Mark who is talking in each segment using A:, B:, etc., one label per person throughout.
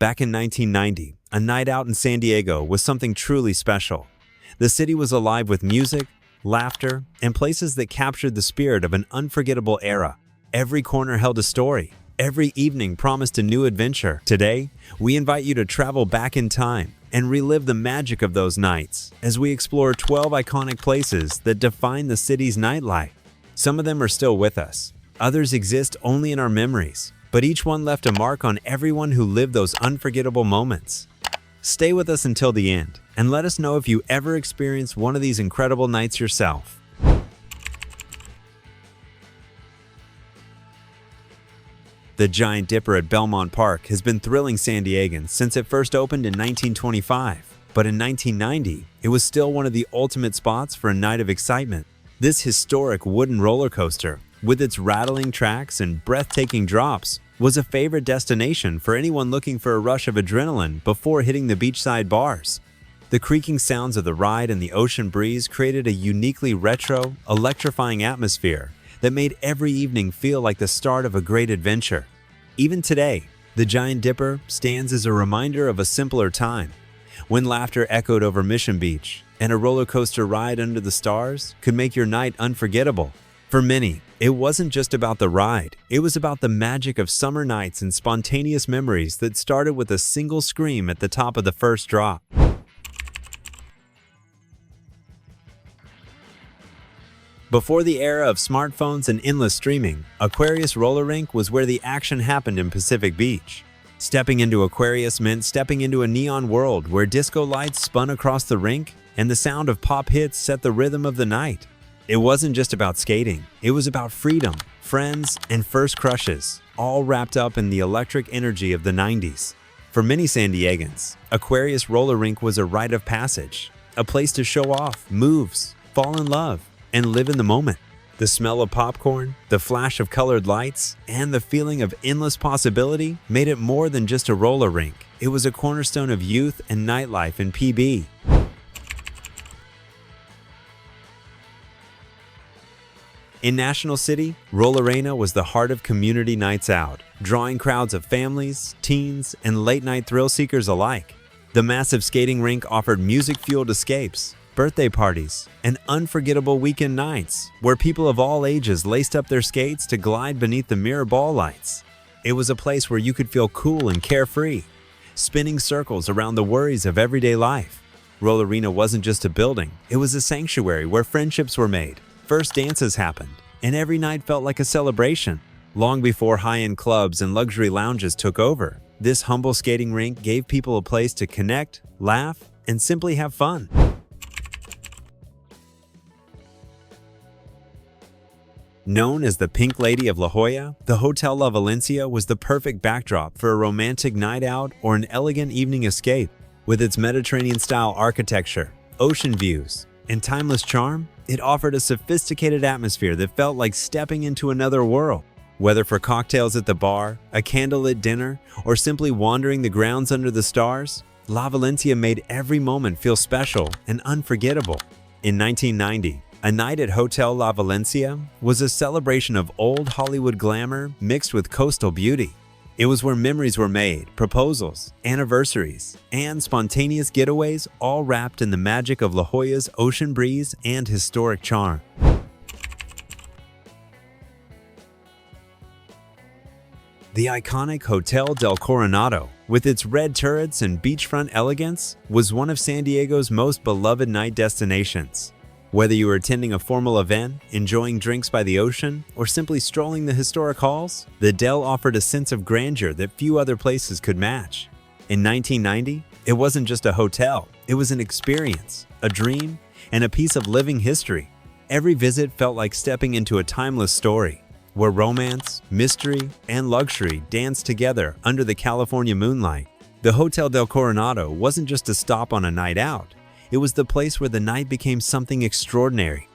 A: Back in 1990, a night out in San Diego was something truly special. The city was alive with music, laughter, and places that captured the spirit of an unforgettable era. Every corner held a story. Every evening promised a new adventure. Today, we invite you to travel back in time and relive the magic of those nights as we explore 12 iconic places that define the city's nightlife. Some of them are still with us. Others exist only in our memories, but each one left a mark on everyone who lived those unforgettable moments. Stay with us until the end, and let us know if you ever experienced one of these incredible nights yourself. The Giant Dipper at Belmont Park has been thrilling San Diegans since it first opened in 1925, but in 1990, it was still one of the ultimate spots for a night of excitement. This historic wooden roller coaster, with its rattling tracks and breathtaking drops, was a favorite destination for anyone looking for a rush of adrenaline before hitting the beachside bars. The creaking sounds of the ride and the ocean breeze created a uniquely retro, electrifying atmosphere that made every evening feel like the start of a great adventure. Even today, the Giant Dipper stands as a reminder of a simpler time, when laughter echoed over Mission Beach and a roller coaster ride under the stars could make your night unforgettable. For many, it wasn't just about the ride, it was about the magic of summer nights and spontaneous memories that started with a single scream at the top of the first drop. Before the era of smartphones and endless streaming, Aquarius roller rink was where the action happened in Pacific Beach. Stepping into Aquarius meant stepping into a neon world where disco lights spun across the rink and the sound of pop hits set the rhythm of the night. It wasn't just about skating, it was about freedom, friends, and first crushes, all wrapped up in the electric energy of the 90s. For many San Diegans, Aquarius roller rink was a rite of passage, a place to show off moves, fall in love, and live in the moment. The smell of popcorn, the flash of colored lights, and the feeling of endless possibility made it more than just a roller rink. It was a cornerstone of youth and nightlife in PB. In National City, Roll Arena was the heart of community nights out, drawing crowds of families, teens, and late-night thrill-seekers alike. The massive skating rink offered music-fueled escapes, birthday parties, and unforgettable weekend nights where people of all ages laced up their skates to glide beneath the mirror ball lights. It was a place where you could feel cool and carefree, spinning circles around the worries of everyday life. Roll Arena wasn't just a building, it was a sanctuary where friendships were made, first dances happened, and every night felt like a celebration. Long before high-end clubs and luxury lounges took over, this humble skating rink gave people a place to connect, laugh, and simply have fun. Known as the Pink Lady of La Jolla, the Hotel La Valencia was the perfect backdrop for a romantic night out or an elegant evening escape. With its Mediterranean-style architecture, ocean views, and timeless charm, it offered a sophisticated atmosphere that felt like stepping into another world. Whether for cocktails at the bar, a candlelit dinner, or simply wandering the grounds under the stars, La Valencia made every moment feel special and unforgettable. In 1990, a night at Hotel La Valencia was a celebration of old Hollywood glamour mixed with coastal beauty. It was where memories were made, proposals, anniversaries, and spontaneous getaways, all wrapped in the magic of La Jolla's ocean breeze and historic charm. The iconic Hotel del Coronado, with its red turrets and beachfront elegance, was one of San Diego's most beloved night destinations. Whether you were attending a formal event, enjoying drinks by the ocean, or simply strolling the historic halls, the Del offered a sense of grandeur that few other places could match. In 1990, it wasn't just a hotel, it was an experience, a dream, and a piece of living history. Every visit felt like stepping into a timeless story, where romance, mystery, and luxury danced together under the California moonlight. The Hotel del Coronado wasn't just a stop on a night out. It was the place where the night became something extraordinary.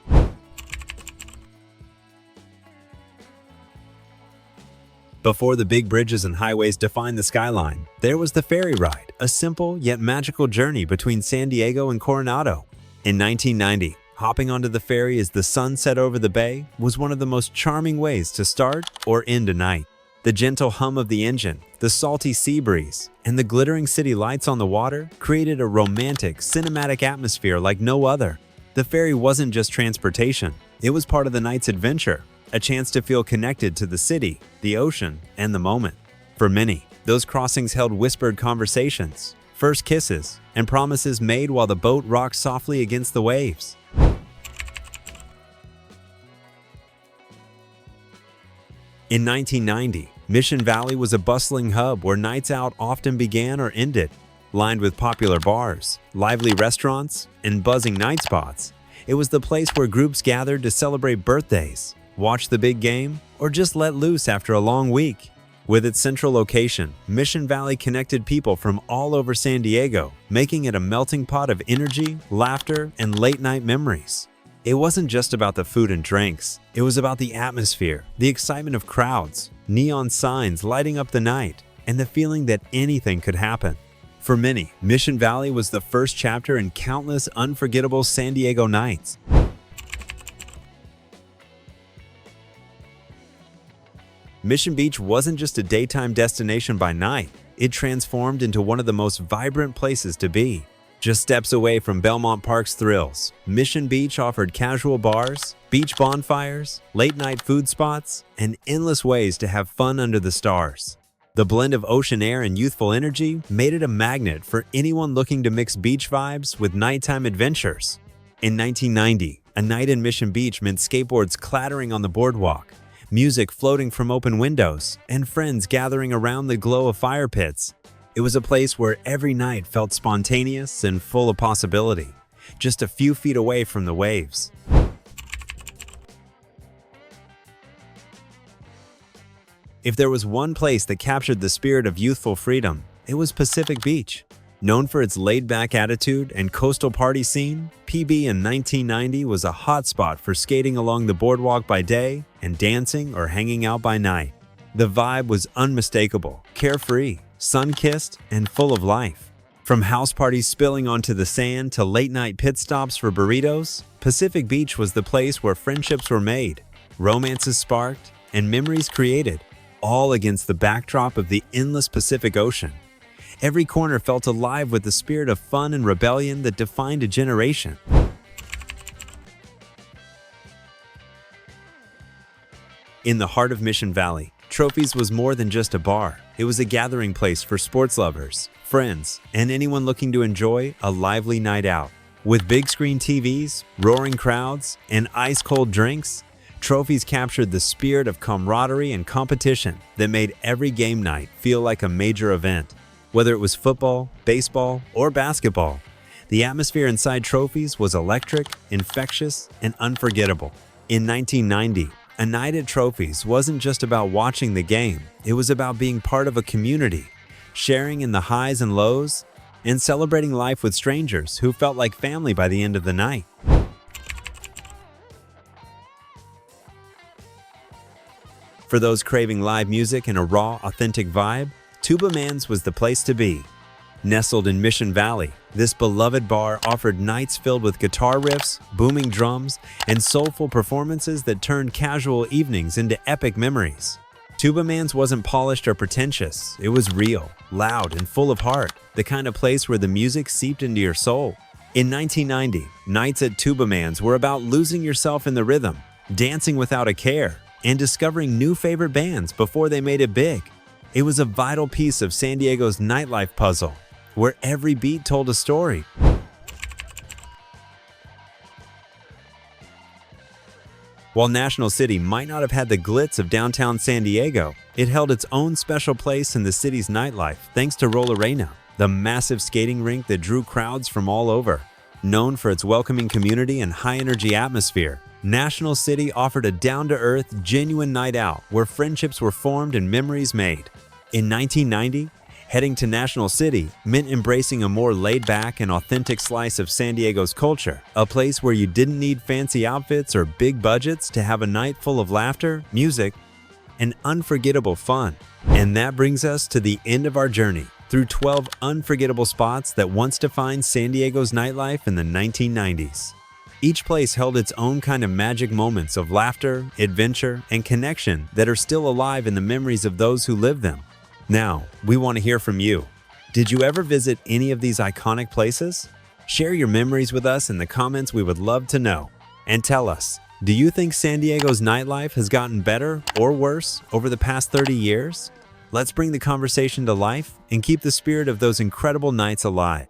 A: Before the big bridges and highways defined the skyline, there was the ferry ride, a simple yet magical journey between San Diego and Coronado. In 1990, hopping onto the ferry as the sun set over the bay was one of the most charming ways to start or end a night. The gentle hum of the engine, the salty sea breeze, and the glittering city lights on the water created a romantic, cinematic atmosphere like no other. The ferry wasn't just transportation, it was part of the night's adventure, a chance to feel connected to the city, the ocean, and the moment. For many, those crossings held whispered conversations, first kisses, and promises made while the boat rocked softly against the waves. In 1990, Mission Valley was a bustling hub where nights out often began or ended. Lined with popular bars, lively restaurants, and buzzing night spots, it was the place where groups gathered to celebrate birthdays, watch the big game, or just let loose after a long week. With its central location, Mission Valley connected people from all over San Diego, making it a melting pot of energy, laughter, and late-night memories. It wasn't just about the food and drinks. It was about the atmosphere, the excitement of crowds, neon signs lighting up the night, and the feeling that anything could happen. For many, Mission Valley was the first chapter in countless unforgettable San Diego nights. Mission Beach wasn't just a daytime destination by night. It transformed into one of the most vibrant places to be. Just steps away from Belmont Park's thrills, Mission Beach offered casual bars, beach bonfires, late-night food spots, and endless ways to have fun under the stars. The blend of ocean air and youthful energy made it a magnet for anyone looking to mix beach vibes with nighttime adventures. In 1990, a night in Mission Beach meant skateboards clattering on the boardwalk, music floating from open windows, and friends gathering around the glow of fire pits. It was a place where every night felt spontaneous and full of possibility, just a few feet away from the waves. If there was one place that captured the spirit of youthful freedom, it was Pacific Beach. Known for its laid-back attitude and coastal party scene, PB in 1990 was a hotspot for skating along the boardwalk by day and dancing or hanging out by night. The vibe was unmistakable, carefree, sun-kissed, and full of life. From house parties spilling onto the sand to late-night pit stops for burritos, Pacific Beach was the place where friendships were made, romances sparked, and memories created, all against the backdrop of the endless Pacific Ocean. Every corner felt alive with the spirit of fun and rebellion that defined a generation. In the heart of Mission Valley, Trophies was more than just a bar. It was a gathering place for sports lovers, friends, and anyone looking to enjoy a lively night out. With big screen TVs, roaring crowds, and ice-cold drinks, Trophies captured the spirit of camaraderie and competition that made every game night feel like a major event. Whether it was football, baseball, or basketball, the atmosphere inside Trophies was electric, infectious, and unforgettable. In 1990, a night at Trophies wasn't just about watching the game, it was about being part of a community, sharing in the highs and lows, and celebrating life with strangers who felt like family by the end of the night. For those craving live music and a raw, authentic vibe, Tuba Man's was the place to be. Nestled in Mission Valley, this beloved bar offered nights filled with guitar riffs, booming drums, and soulful performances that turned casual evenings into epic memories. Tuba Man's wasn't polished or pretentious, it was real, loud, and full of heart, the kind of place where the music seeped into your soul. In 1990, nights at Tuba Man's were about losing yourself in the rhythm, dancing without a care, and discovering new favorite bands before they made it big. It was a vital piece of San Diego's nightlife puzzle, where every beat told a story. While National City might not have had the glitz of downtown San Diego, it held its own special place in the city's nightlife thanks to Roll Arena, the massive skating rink that drew crowds from all over. Known for its welcoming community and high-energy atmosphere, National City offered a down-to-earth, genuine night out where friendships were formed and memories made. In 1990, heading to National City meant embracing a more laid-back and authentic slice of San Diego's culture, a place where you didn't need fancy outfits or big budgets to have a night full of laughter, music, and unforgettable fun. And that brings us to the end of our journey through 12 unforgettable spots that once defined San Diego's nightlife in the 1990s. Each place held its own kind of magic moments of laughter, adventure, and connection that are still alive in the memories of those who live them. Now, we want to hear from you. Did you ever visit any of these iconic places? Share your memories with us in the comments. We would love to know. And tell us, do you think San Diego's nightlife has gotten better or worse over the past 30 years? Let's bring the conversation to life and keep the spirit of those incredible nights alive.